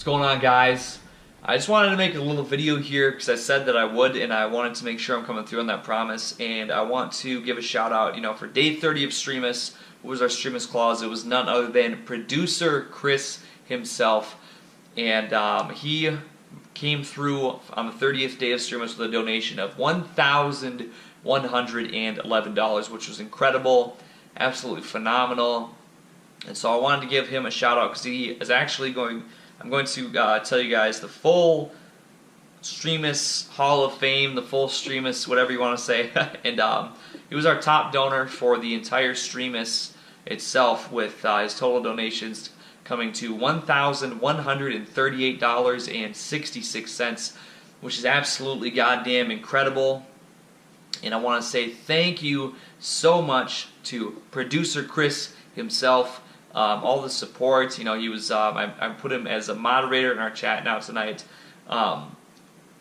What's going on, guys? I just wanted to make a little video here because I said that I would, and I wanted to make sure I'm coming through on that promise. And I want to give a shout out, for day 30 of Streamas. What was our Streamas clause? It was none other than producer Chris himself, and he came through on the 30th day of Streamas with a donation of $1,111, which was incredible, absolutely phenomenal. And so I wanted to give him a shout out because he is actually going. I'm going to tell you guys the full Streamas Hall of Fame, the full Streamas, whatever you want to say. And he was our top donor for the entire Streamas itself, with his total donations coming to $1,138.66, which is absolutely goddamn incredible. And I want to say thank you so much to producer Chris himself. All the support, he was. I put him as a moderator in our chat now tonight,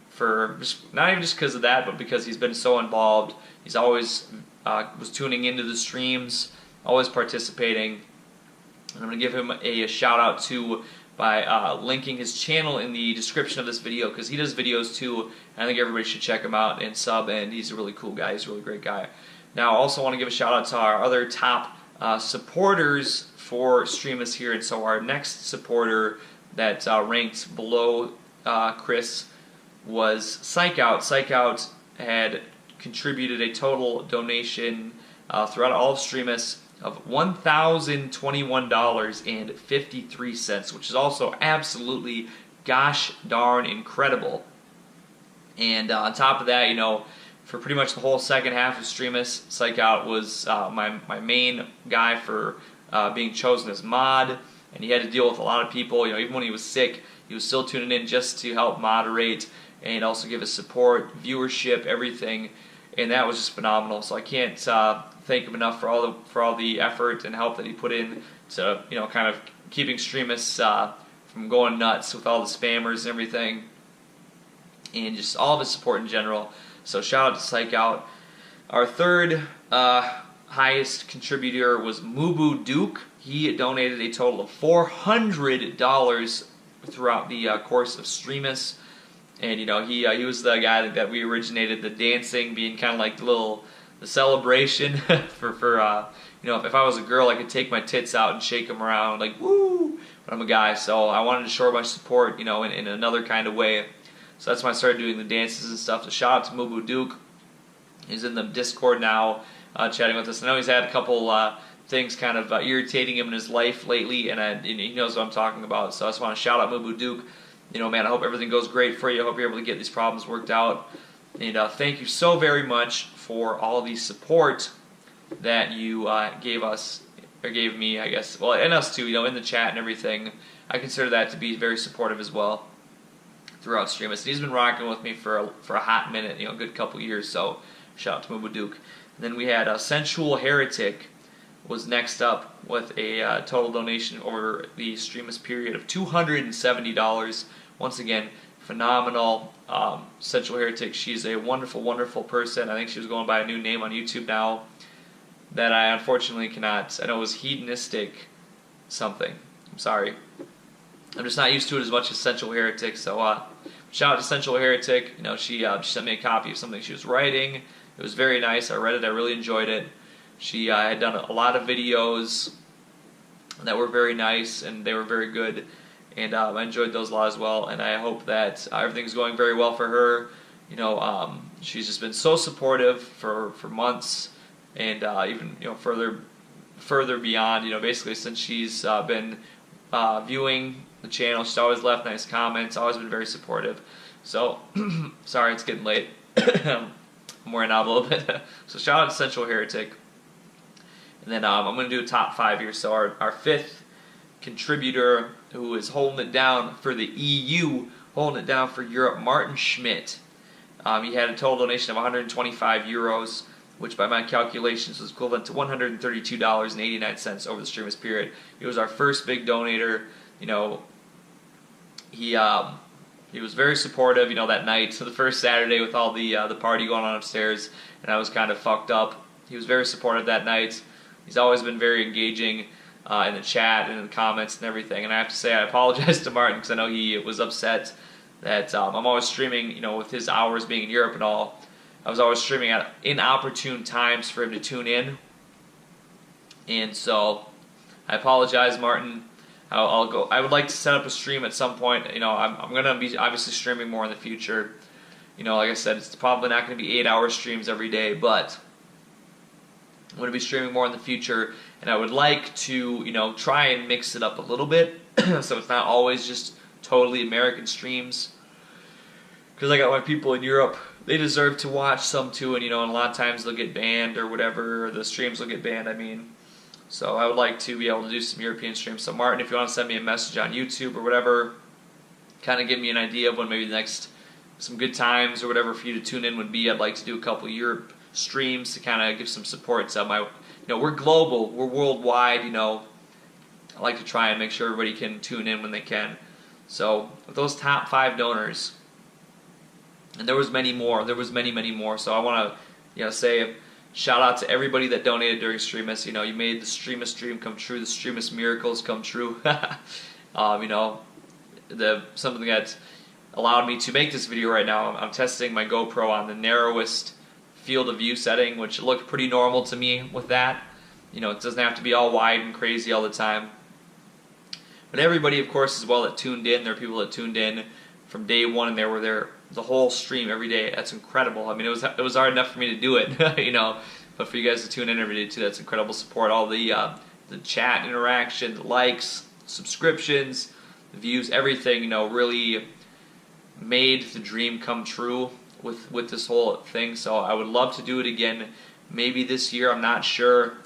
for not even just because of that, but because he's been so involved. He's always was tuning into the streams, always participating. And I'm going to give him a shout out too by linking his channel in the description of this video, because he does videos too. And I think everybody should check him out and sub. And he's a really cool guy. He's a really great guy. Now, I also want to give a shout out to our other top supporters for Streamas here. And so our next supporter that ranked below Chris was Psych Out. Psych Out had contributed a total donation throughout all of Streamas of $1,021.53, which is also absolutely gosh darn incredible. And on top of that, for pretty much the whole second half of Streamas, Psych Out was my main guy for being chosen as mod, and he had to deal with a lot of people. Even when he was sick, he was still tuning in just to help moderate and also give us support, viewership, everything, and that was just phenomenal. So I can't thank him enough for all the effort and help that he put in to kind of keeping Streamas from going nuts with all the spammers and everything, and just all of his support in general. So shout out to Psych Out. Our third highest contributor was Mubu Duke. He donated a total of $400 throughout the course of Streamas, and he was the guy that we originated the dancing, being kind of like the celebration for if I was a girl, I could take my tits out and shake them around like woo, but I'm a guy, so I wanted to show my support in another kind of way. So that's when I started doing the dances and stuff. So shout out to Mubu Duke. He's in the Discord now, chatting with us. I know he's had a couple things kind of irritating him in his life lately, and he knows what I'm talking about. So I just want to shout out Mubu Duke. Man, I hope everything goes great for you. I hope you're able to get these problems worked out. And thank you so very much for all the support that you gave us, or gave me, I guess. Well, and us too, in the chat and everything. I consider that to be very supportive as well throughout Streamas. He's been rocking with me for a hot minute, a good couple years. So shout out to Mubu Duke. And then we had Sensual Heretic was next up with a total donation over the Streamas period of $270. Once again, phenomenal. Sensual Heretic, she's a wonderful, wonderful person. I think she was going by a new name on YouTube now that I unfortunately cannot. I know it was Hedonistic something. I'm sorry. I'm just not used to it as much as Sensual Heretic. So shout out to Sensual Heretic. She sent me a copy of something she was writing. It was very nice. I read it. I really enjoyed it. She had done a lot of videos that were very nice, and they were very good. And I enjoyed those a lot as well. And I hope that everything's going very well for her. She's just been so supportive for months, and even further beyond. Basically since she's been viewing the channel, she's always left nice comments. Always been very supportive. So sorry, it's getting late. I'm wearing out a little bit. So shout out to Sensual Heretic. And then I'm going to do a top 5 here. So our fifth contributor, who is holding it down for the EU, holding it down for Europe, Martin Schmidt. He had a total donation of 125 euros, which by my calculations was equivalent to $132.89 over the Streamas period. He was our first big donator. He was very supportive, that night, so the first Saturday with all the party going on upstairs, and I was kind of fucked up. He was very supportive that night. He's always been very engaging. in the chat and in the comments and everything. And I have to say I apologize to Martin because I know he was upset that I'm always streaming, you know, with his hours being in Europe and all. I was always streaming at inopportune times for him to tune in. And so I apologize, Martin. I'll go. I would like to set up a stream at some point. You know, I'm going to be obviously streaming more in the future. You know, like I said, it's probably not going to be 8-hour streams every day, but I'm going to be streaming more in the future, and I would like to, you know, try and mix it up a little bit, so it's not always just totally American streams. Because I got my people in Europe, they deserve to watch some too, and you know, and a lot of times they'll get banned or whatever, or the streams will get banned. I mean, so I would like to be able to do some European streams. So Martin, if you want to send me a message on YouTube or whatever, kind of give me an idea of when maybe the next some good times or whatever for you to tune in would be. I'd like to do a couple Europe streams to kind of give some support. So you know, we're global, we're worldwide. You know, I like to try and make sure everybody can tune in when they can. So with those top 5 donors, and there was many more. There was many more. So I want to, you know, say shout out to everybody that donated during Streamas. You know, you made the Streamas dream come true. The Streamas miracles come true. You know, something that allowed me to make this video right now. I'm testing my GoPro on the narrowest field of view setting, which looked pretty normal to me with that. You know, it doesn't have to be all wide and crazy all the time. But everybody, of course, as well that tuned in. There are people that tuned in from day one, and they were there the whole stream every day. That's incredible. I mean, it was hard enough for me to do it, you know, but for you guys to tune in every day too, that's incredible support. All the chat interaction, the likes, subscriptions, the views, everything, you know, really made the dream come true with this whole thing. So I would love to do it again, maybe this year. I'm not sure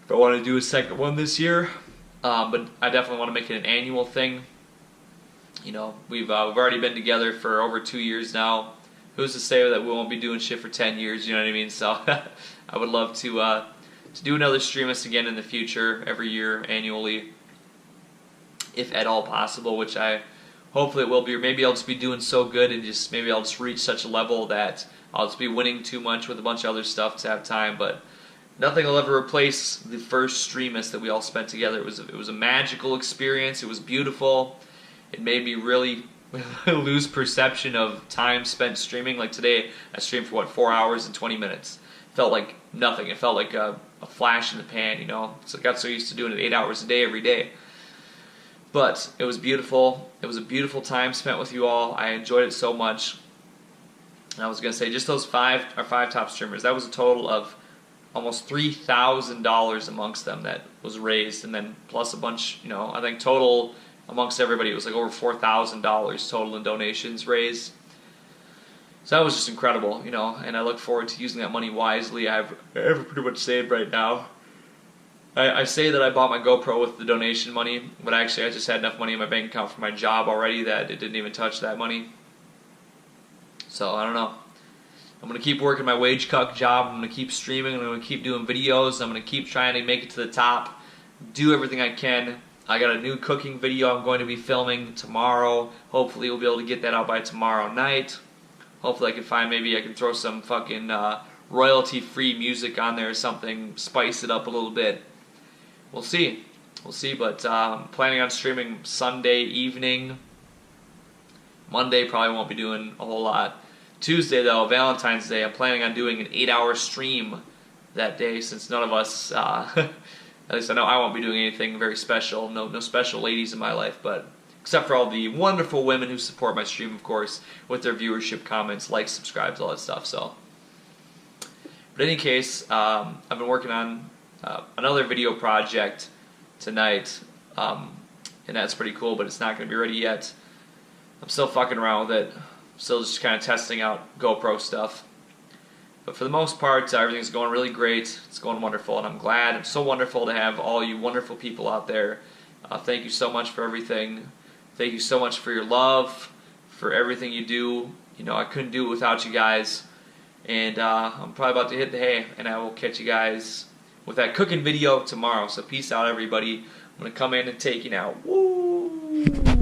if I want to do a second one this year, but I definitely want to make it an annual thing. You know, we've already been together for over 2 years now. Who's to say that we won't be doing shit for 10 years? You know what I mean? So I would love to do another Streamas again in the future, every year, annually, if at all possible. Which hopefully it will be. Or maybe I'll just be doing so good, and maybe I'll just reach such a level that I'll just be winning too much with a bunch of other stuff to have time. But nothing will ever replace the first Streamas that we all spent together. It was a magical experience. It was beautiful. It made me really lose perception of time spent streaming. Like today, I streamed for 4 hours and 20 minutes. It felt like nothing. It felt like a flash in the pan, you know. So I got so used to doing it 8 hours a day every day. But it was beautiful. It was a beautiful time spent with you all. I enjoyed it so much. And I was gonna say, just those 5 top streamers, that was a total of almost $3,000 amongst them that was raised, and then plus a bunch, you know, I think total amongst everybody, it was like over $4,000 total in donations raised. So that was just incredible, you know, and I look forward to using that money wisely. I have pretty much saved right now. I say that I bought my GoPro with the donation money, but actually I just had enough money in my bank account for my job already that it didn't even touch that money. So I don't know. I'm going to keep working my wage cuck job. I'm going to keep streaming. I'm going to keep doing videos. I'm going to keep trying to make it to the top. Do everything I can. I got a new cooking video I'm going to be filming tomorrow. Hopefully we'll be able to get that out by tomorrow night. Hopefully I can find, maybe I can throw some fucking royalty-free music on there or something, spice it up a little bit. We'll see. We'll see, but I'm planning on streaming Sunday evening. Monday probably won't be doing a whole lot. Tuesday though, Valentine's Day, I'm planning on doing an 8-hour stream that day, since none of us... At least I know I won't be doing anything very special. No special ladies in my life, but except for all the wonderful women who support my stream, of course, with their viewership, comments, likes, subscribes, all that stuff. So, but in any case, I've been working on another video project tonight, and that's pretty cool. But it's not going to be ready yet. I'm still fucking around with it. Still just kind of testing out GoPro stuff. But for the most part, everything's going really great. It's going wonderful, and I'm glad. It's so wonderful to have all you wonderful people out there. Thank you so much for everything. Thank you so much for your love, for everything you do. You know, I couldn't do it without you guys. And I'm probably about to hit the hay, and I will catch you guys with that cooking video tomorrow. So peace out, everybody. I'm going to come in and take you now. Woo!